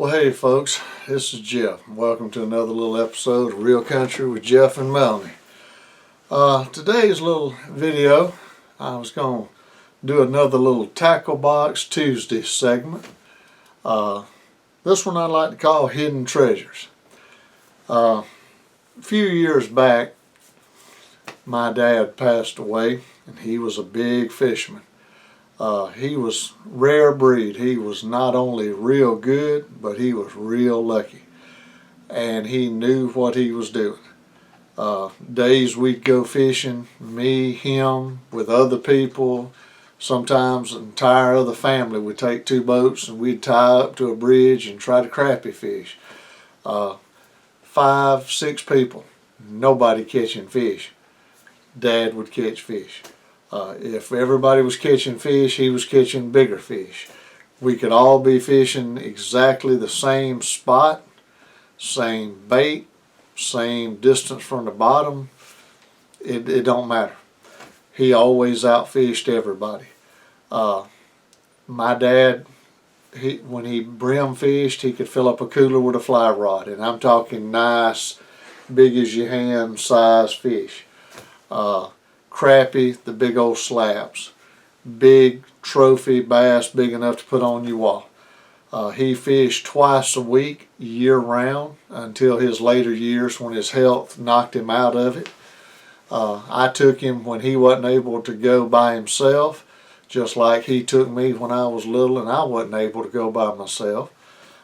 Well, hey folks, this is Jeff. Welcome to another little episode of Real Country with Jeff and Melanie. Today's little video, I was going to do another little Tackle Box Tuesday segment. This one I like to call Hidden Treasures. A few years back, my dad passed away, and he was a big fisherman. He was rare breed. He was not only real good, but he was real lucky. And he knew what he was doing. Days we'd go fishing, me, him, with other people. Sometimes the entire other family would take two boats and we'd tie up to a bridge and try to crappie fish. 5, 6 people, nobody catching fish. Dad would catch fish. If everybody was catching fish, he was catching bigger fish. We could all be fishing exactly the same spot, same bait, same distance from the bottom. It don't matter. He always outfished everybody. My dad, when he brim fished, he could fill up a cooler with a fly rod, and I'm talking nice, big as your hand size fish. Crappie, the big old slabs, big trophy bass big enough to put on your wall. He fished twice a week year round until his later years when his health knocked him out of it. I took him when he wasn't able to go by himself, just like he took me when I was little and I wasn't able to go by myself.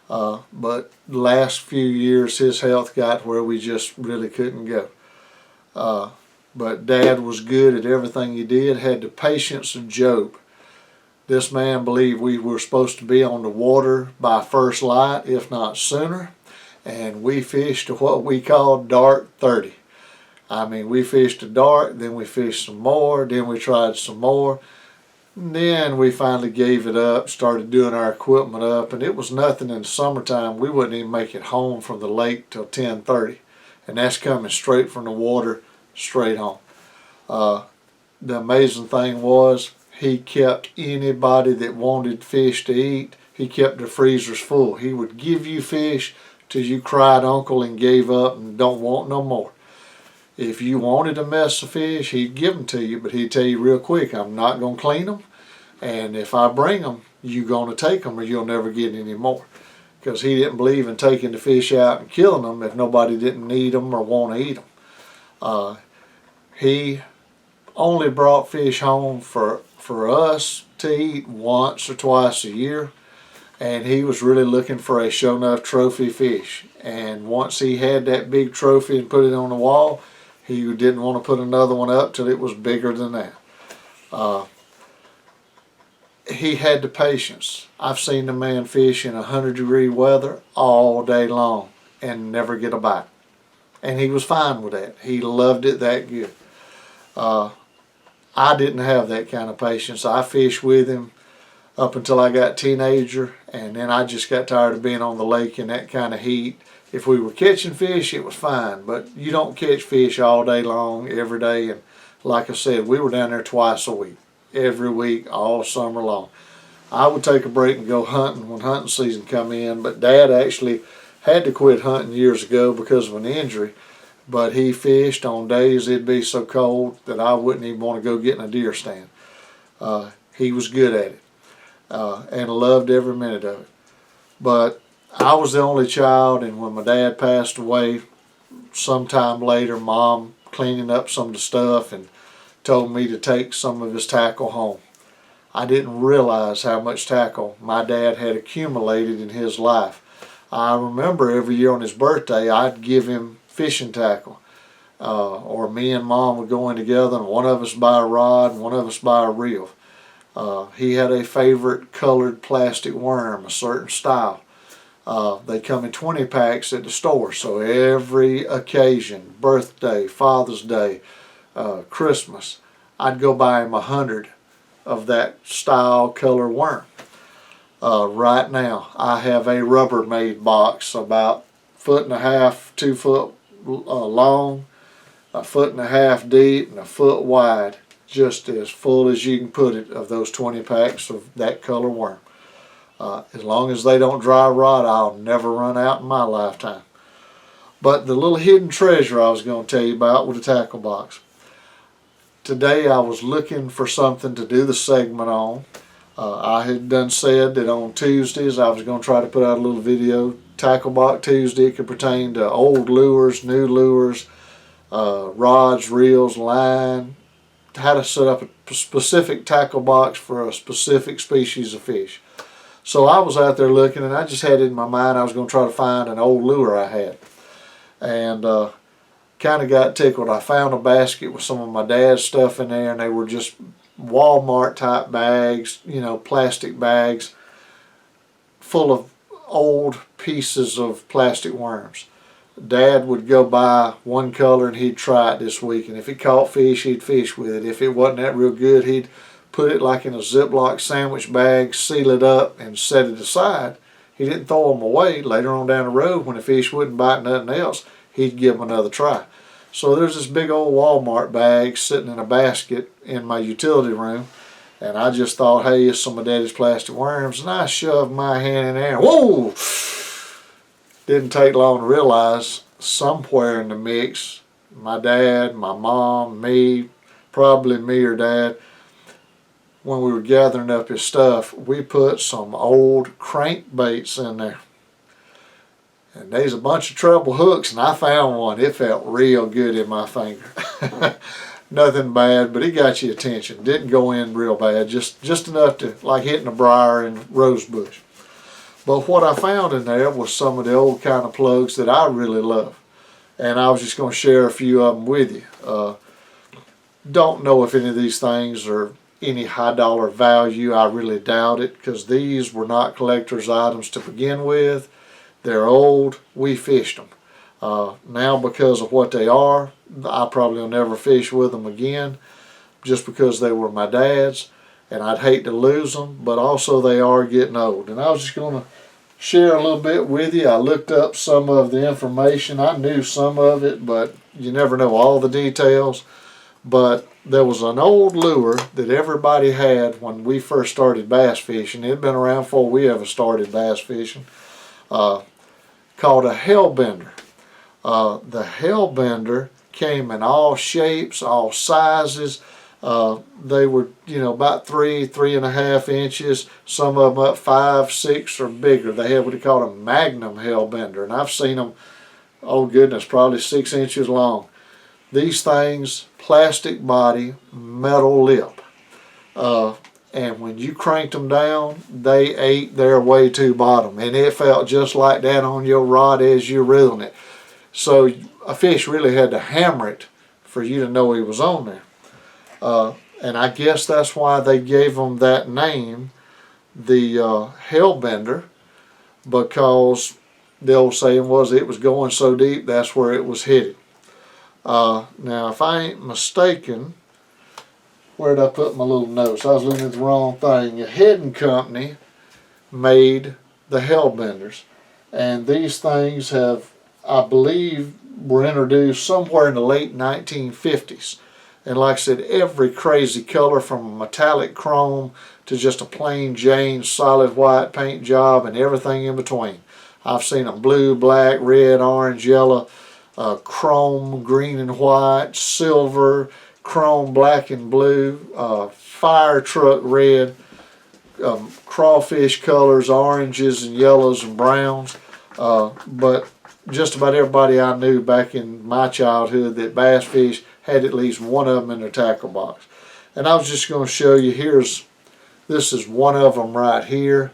But the last few years his health got where we just really couldn't go. But Dad was good at everything he did, had the patience of Job. This man believed we were supposed to be on the water by first light, if not sooner, and we fished to what we called dark 30. I mean, we fished to dark, then we fished some more, then we tried some more, and then we finally gave it up, started doing our equipment up, and it was nothing in the summertime. We wouldn't even make it home from the lake till 10:30, and that's coming straight from the water, straight home. The amazing thing was he kept anybody that wanted fish to eat, he kept the freezers full. He would give you fish till you cried uncle and gave up and don't want no more. If you wanted a mess of fish, he'd give them to you, but he'd tell you real quick, I'm not going to clean them, and if I bring them, you're going to take them or you'll never get any more. Because he didn't believe in taking the fish out and killing them if nobody didn't need them or want to eat them. He only brought fish home for us to eat once or twice a year, and he was really looking for a show enough trophy fish. And once he had that big trophy and put it on the wall, he didn't want to put another one up till it was bigger than that. He had the patience. I've seen the man fish in 100-degree weather all day long and never get a bite. And he was fine with that. He loved it that good. I didn't have that kind of patience. I fished with him up until I got teenager, and then I just got tired of being on the lake in that kind of heat. If we were catching fish, it was fine, but you don't catch fish all day long, every day. And like I said, we were down there twice a week, every week, all summer long. I would take a break and go hunting when hunting season come in, but Dad actually had to quit hunting years ago because of an injury. But he fished on days it'd be so cold that I wouldn't even want to go get in a deer stand. He was good at it and loved every minute of it. But I was the only child, and when my dad passed away, sometime later, Mom cleaning up some of the stuff and told me to take some of his tackle home. I didn't realize how much tackle my dad had accumulated in his life. I remember every year on his birthday, I'd give him fishing tackle, or me and Mom would go in together and one of us buy a rod and one of us buy a reel. He had a favorite colored plastic worm, a certain style. They come in 20 packs at the store, so every occasion, birthday, Father's Day, Christmas, I'd go buy him 100 of that style color worm. Right now I have a Rubbermaid box about 1.5 foot, 2 foot long, 1.5 foot deep, and 1 foot wide, just as full as you can put it, of those 20 packs of that color worm. As long as they don't dry rot, I'll never run out in my lifetime. But the little hidden treasure I was going to tell you about with the tackle box. Today I was looking for something to do the segment on. I had done said that on Tuesdays I was going to try to put out a little video, Tackle Box Tuesday. It could pertain to old lures, new lures, rods, reels, line, how to set up a specific tackle box for a specific species of fish. So I was out there looking, and I just had it in my mind I was going to try to find an old lure I had. And kind of got tickled. I found a basket with some of my dad's stuff in there, and they were just Walmart type bags, you know, plastic bags full of old pieces of plastic worms. Dad would go buy one color and he'd try it this week, and if he caught fish, he'd fish with it. If it wasn't that real good, he'd put it like in a Ziploc sandwich bag, seal it up, and set it aside. He didn't throw them away. Later on down the road, when the fish wouldn't bite nothing else, he'd give them another try. So there's this big old Walmart bag sitting in a basket in my utility room, and I just thought, hey, it's some of Daddy's plastic worms, and I shoved my hand in there. Whoa! Didn't take long to realize somewhere in the mix, my dad, my mom, me, probably me or Dad, when we were gathering up his stuff, we put some old crankbaits in there. And there's a bunch of treble hooks, and I found one. It felt real good in my finger. Nothing bad, but it got your attention. Didn't go in real bad, just enough to like hitting a briar and rose bush. But what I found in there was some of the old kind of plugs that I really love. And I was just going to share a few of them with you. Don't know if any of these things are any high dollar value. I really doubt it, because these were not collector's items to begin with. They're old. We fished them. Now, because of what they are, I probably will never fish with them again, just because they were my dad's, and I'd hate to lose them, but also they are getting old. And I was just going to share a little bit with you. I looked up some of the information. I knew some of it, but you never know all the details. But there was an old lure that everybody had when we first started bass fishing. It had been around before we ever started bass fishing. Called a Hellbender. The Hellbender came in all shapes, all sizes. They were, you know, about 3.5 inches. Some of them up 5, 6 or bigger. They had what they called a Magnum Hellbender, and I've seen them, oh goodness, probably 6 inches long. These things, plastic body, metal lip. And when you cranked them down, they ate their way to bottom, and it felt just like that on your rod as you're reeling it. So a fish really had to hammer it for you to know he was on there. And I guess that's why they gave them that name, the Hellbender, because the old saying was it was going so deep, that's where it was headed. Now, if I ain't mistaken, where did I put my little notes? I was looking at the wrong thing. Head & Company made the Hellbenders, and these things have, I believe, were introduced somewhere in the late 1950s. And like I said, every crazy color from a metallic chrome to just a plain Jane solid white paint job and everything in between. I've seen them blue, black, red, orange, yellow, chrome, green and white, silver, chrome, black and blue, fire truck red, crawfish colors, oranges and yellows and browns. But just about everybody I knew back in my childhood that bass fish had at least one of them in their tackle box. And I was just going to show you, this is one of them right here.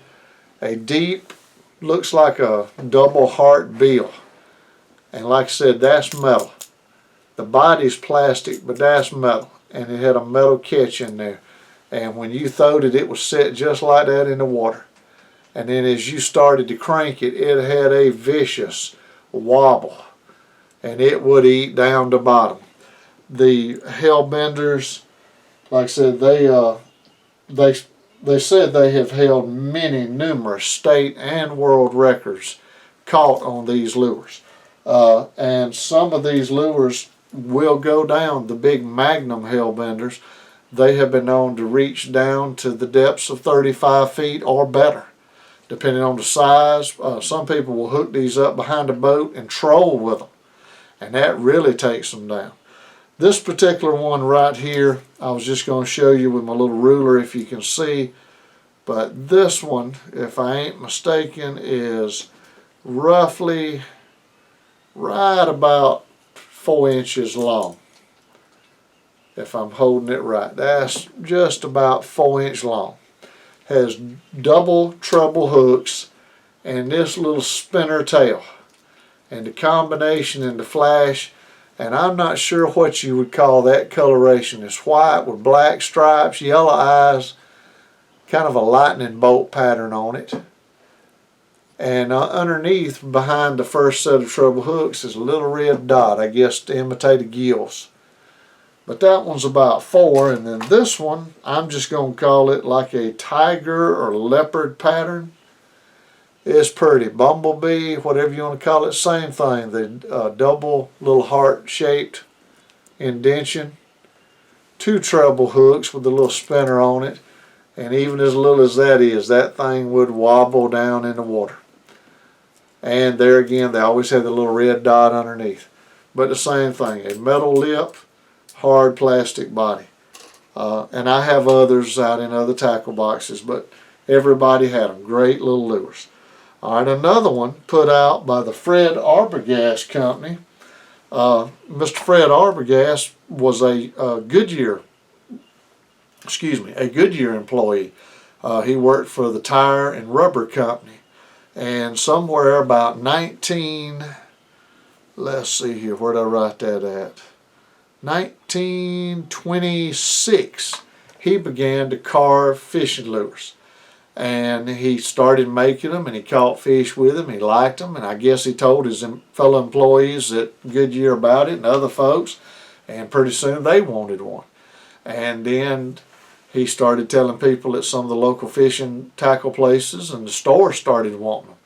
A deep, looks like a double heart bill. And like I said, that's metal. The body's plastic, but that's metal. And it had a metal catch in there. And when you throwed it, it was set just like that in the water. And then as you started to crank it, it had a vicious wobble. And it would eat down to bottom. The Hellbenders, like I said, they said they have held numerous state and world records caught on these lures. And some of these lures will go down. The big Magnum Hellbenders, they have been known to reach down to the depths of 35 feet or better. depending on the size. Some people will hook these up behind a boat and troll with them, and that really takes them down. This particular one right here, I was just going to show you with my little ruler if you can see, but this one, if I ain't mistaken, is roughly right about 4 inches long. If I'm holding it right, that's just about 4 inch long. Has double treble hooks and this little spinner tail, and the combination in the flash, and I'm not sure what you would call that coloration. It's white with black stripes, yellow eyes, kind of a lightning bolt pattern on it. And underneath, behind the first set of treble hooks, is a little red dot, I guess to imitate a gills. But that one's about 4, and then this one, I'm just going to call it like a tiger or leopard pattern. It's pretty. Bumblebee, whatever you want to call it, same thing. The double little heart-shaped indention. 2 treble hooks with a little spinner on it. And even as little as that is, that thing would wobble down in the water. And there again, they always have the little red dot underneath. But the same thing, a metal lip, hard plastic body. And I have others out in other tackle boxes, but everybody had them. Great little lures. All right, another one put out by the Fred Arbogast Company. Mr. Fred Arbogast was a Goodyear employee. He worked for the Tire and Rubber Company. And somewhere about let's see here, where did I write that at? 1926, he began to carve fishing lures. And he started making them, and he caught fish with them. He liked them, and I guess he told his fellow employees at Goodyear about it and other folks, and pretty soon they wanted one. And then he started telling people at some of the local fishing tackle places, and the stores started wanting them.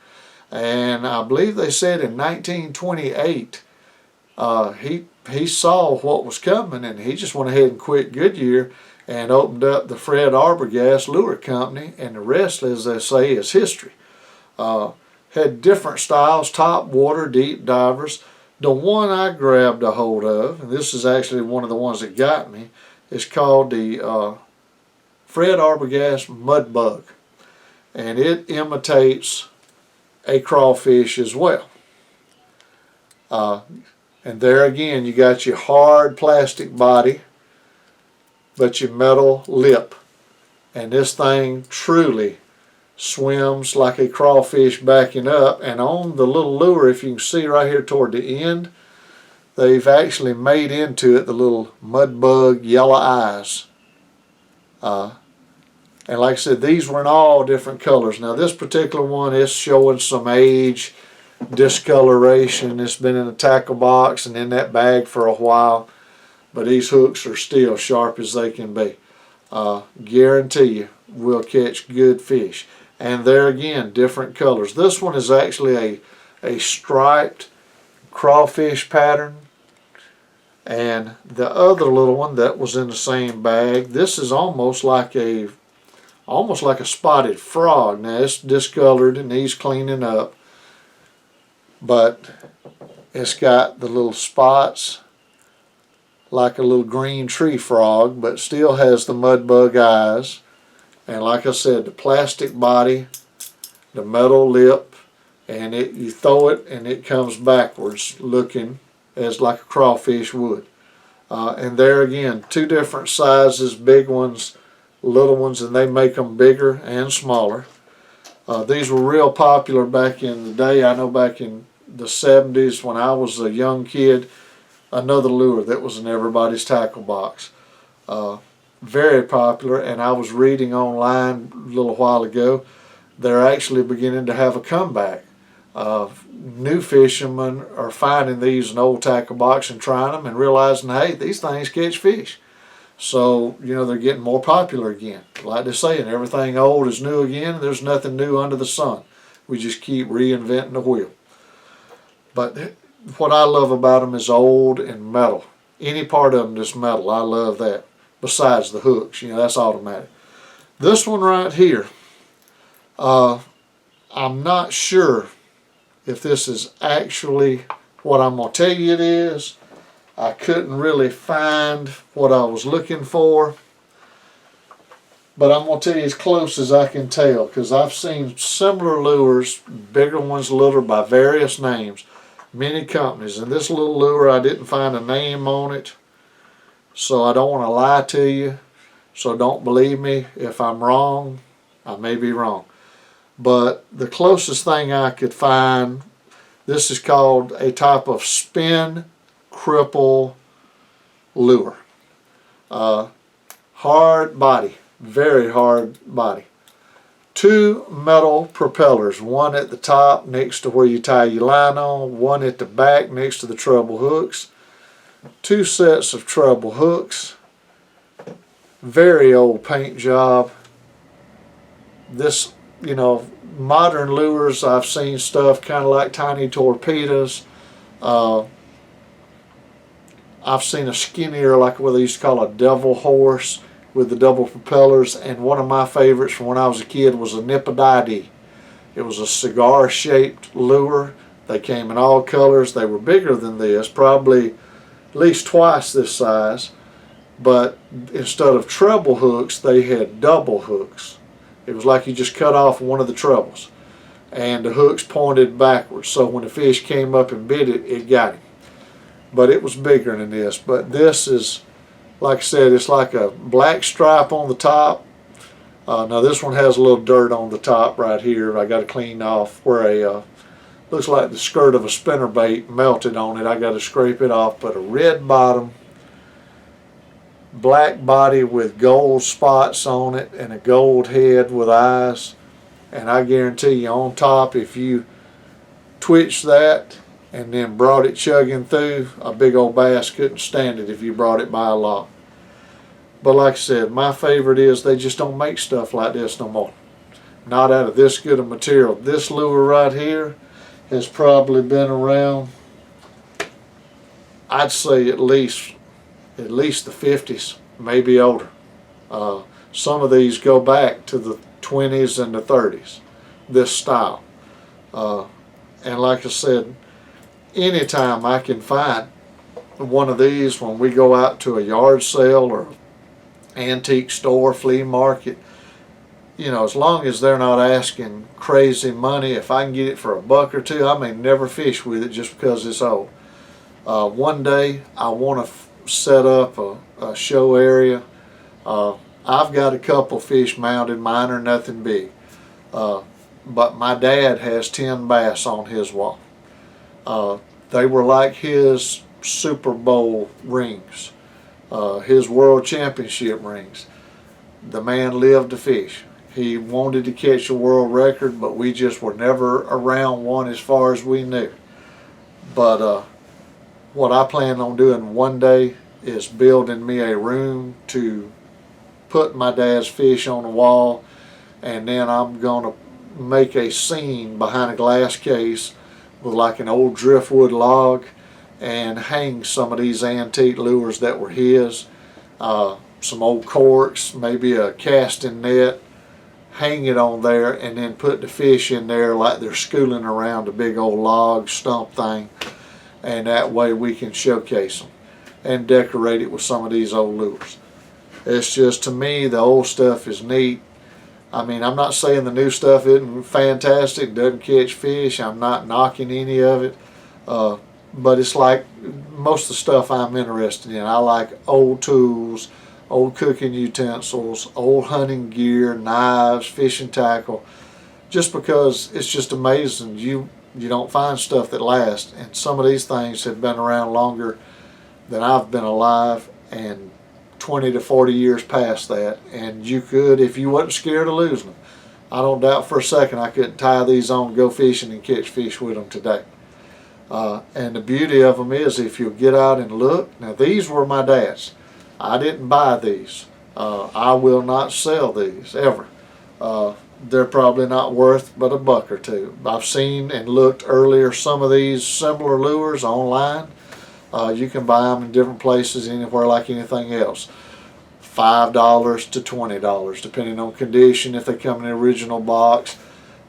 And I believe they said in 1928, he saw what was coming, and he just went ahead and quit Goodyear and opened up the Fred Arbogast Lure Company, and the rest, as they say, is history. Had different styles, top water, deep divers. The one I grabbed a hold of, and this is actually one of the ones that got me, is called the Fred Arbogast Mud Bug, and it imitates a crawfish as well. And there again, you got your hard plastic body, but your metal lip. And this thing truly swims like a crawfish backing up. And on the little lure, if you can see right here toward the end, they've actually made into it the little mud bug yellow eyes. And like I said, these were in all different colors. Now this particular one is showing some age, discoloration. It's been in a tackle box and in that bag for a while. But these hooks are still sharp as they can be. Guarantee you we'll catch good fish. And there again, different colors. This one is actually a striped crawfish pattern. And the other little one that was in the same bag, this is almost like a spotted frog. Now it's discolored and needs cleaning up. But it's got the little spots like a little green tree frog, but still has the mud bug eyes. And like I said, the plastic body, the metal lip, and you throw it and it comes backwards looking as like a crawfish would. And there again, 2 different sizes, big ones, little ones, and they make them bigger and smaller. These were real popular back in the day. I know back in the 70s when I was a young kid, another lure that was in everybody's tackle box. Very popular, and I was reading online a little while ago, they're actually beginning to have a comeback. New fishermen are finding these in old tackle box and trying them and realizing, hey, these things catch fish. So, you know, they're getting more popular again. Like they're saying, everything old is new again, and there's nothing new under the sun. We just keep reinventing the wheel. But what I love about them is old and metal. Any part of them that's metal, I love that. Besides the hooks, you know, that's automatic. This one right here, I'm not sure if this is actually what I'm going to tell you it is. I couldn't really find what I was looking for, but I'm going to tell you as close as I can tell, because I've seen similar lures, bigger ones, littler, by various names, many companies. And this little lure, I didn't find a name on it, so I don't want to lie to you. So don't believe me. If I'm wrong, I may be wrong. But the closest thing I could find, this is called a type of spin cripple lure. Hard body, very hard body. 2 metal propellers, one at the top next to where you tie your line on, one at the back next to the treble hooks. 2 sets of treble hooks. Very old paint job. This, you know, modern lures, I've seen stuff kind of like tiny torpedoes. I've seen a skinnier, like what they used to call a devil horse with the double propellers, and one of my favorites from when I was a kid was a Nippodide. It was a cigar-shaped lure. They came in all colors. They were bigger than this, probably at least twice this size, but instead of treble hooks, they had double hooks. It was like you just cut off one of the trebles, and the hooks pointed backwards, so when the fish came up and bit it, it got him. But it was bigger than this. But this is, like I said, it's like a black stripe on the top. Now this one has a little dirt on the top right here. I got to clean off where a looks like the skirt of a spinnerbait melted on it. I got to scrape it off. But a red bottom, black body with gold spots on it, and a gold head with eyes. And I guarantee you, on top, if you twitch that and then brought it chugging through, a big old bass couldn't stand it if you brought it by a lot. But like I said, my favorite is they just don't make stuff like this no more. Not out of this good of material. This lure right here has probably been around, I'd say at least the 50s, maybe older. Some of these go back to the 20s and the 30s, this style. And like I said, anytime I can find one of these when we go out to a yard sale or antique store, flea market, you know, as long as they're not asking crazy money, if I can get it for $1 or $2, I may never fish with it just because it's old. One day I want to set up a show area. I've got a couple fish mounted, mine are nothing big. But my dad has 10 bass on his wall. They were like his Super Bowl rings, his World Championship rings. The man lived to fish. He wanted to catch a world record, but we just were never around one as far as we knew. But what I plan on doing one day is building me a room to put my dad's fish on the wall, and then I'm going to make a scene behind a glass case with like an old driftwood log and hang some of these antique lures that were his, some old corks, maybe a casting net, hang it on there, and then put the fish in there like they're schooling around a big old log stump thing, and that way we can showcase them and decorate it with some of these old lures. It's just, to me, the old stuff is neat. I mean, I'm not saying the new stuff isn't fantastic, doesn't catch fish. I'm not knocking any of it. But it's like most of the stuff I'm interested in. I like old tools, old cooking utensils, old hunting gear, knives, fishing tackle. Just because it's just amazing. You don't find stuff that lasts. And some of these things have been around longer than I've been alive, and 20 to 40 years past that, and you could, if you wasn't scared of losing them. I don't doubt for a second I couldn't tie these on, go fishing, and catch fish with them today. And the beauty of them is, if you get out and look, now these were my dad's. I didn't buy these. I will not sell these, ever. They're probably not worth but $1 or $2. I've seen and looked earlier some of these similar lures online. You can buy them in different places, anywhere like anything else. $5 to $20, depending on condition, if they come in the original box.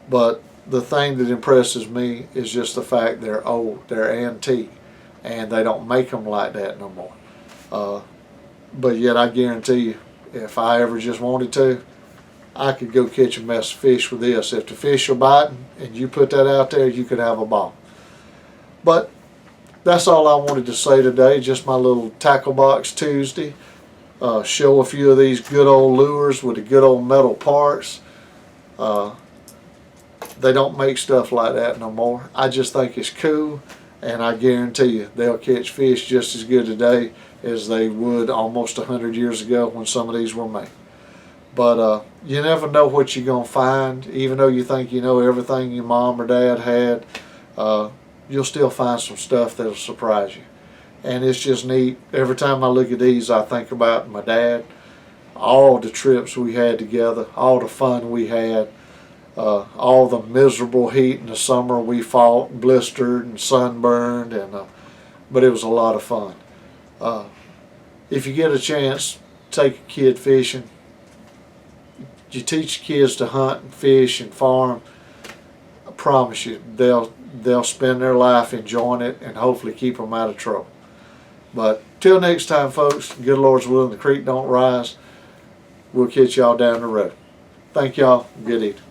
But the thing that impresses me is just the fact they're old, they're antique, and they don't make them like that no more. But yet I guarantee you, if I ever just wanted to, I could go catch a mess of fish with this. If the fish are biting and you put that out there, you could have a ball. But that's all I wanted to say today, just my little Tackle Box Tuesday. Show a few of these good old lures with the good old metal parts. They don't make stuff like that no more. I just think it's cool, and I guarantee you they'll catch fish just as good today as they would almost 100 years ago when some of these were made. But you never know what you're going to find. Even though you think you know everything your mom or dad had, you'll still find some stuff that'll surprise you. And it's just neat. Every time I look at these, I think about my dad, all the trips we had together, all the fun we had, all the miserable heat in the summer we fought, blistered and sunburned, but it was a lot of fun. If you get a chance, take a kid fishing. You teach kids to hunt and fish and farm, I promise you they'll spend their life enjoying it and hopefully keep them out of trouble. But till next time, folks, good Lord's willing, the creek don't rise. We'll catch y'all down the road. Thank y'all. Good evening.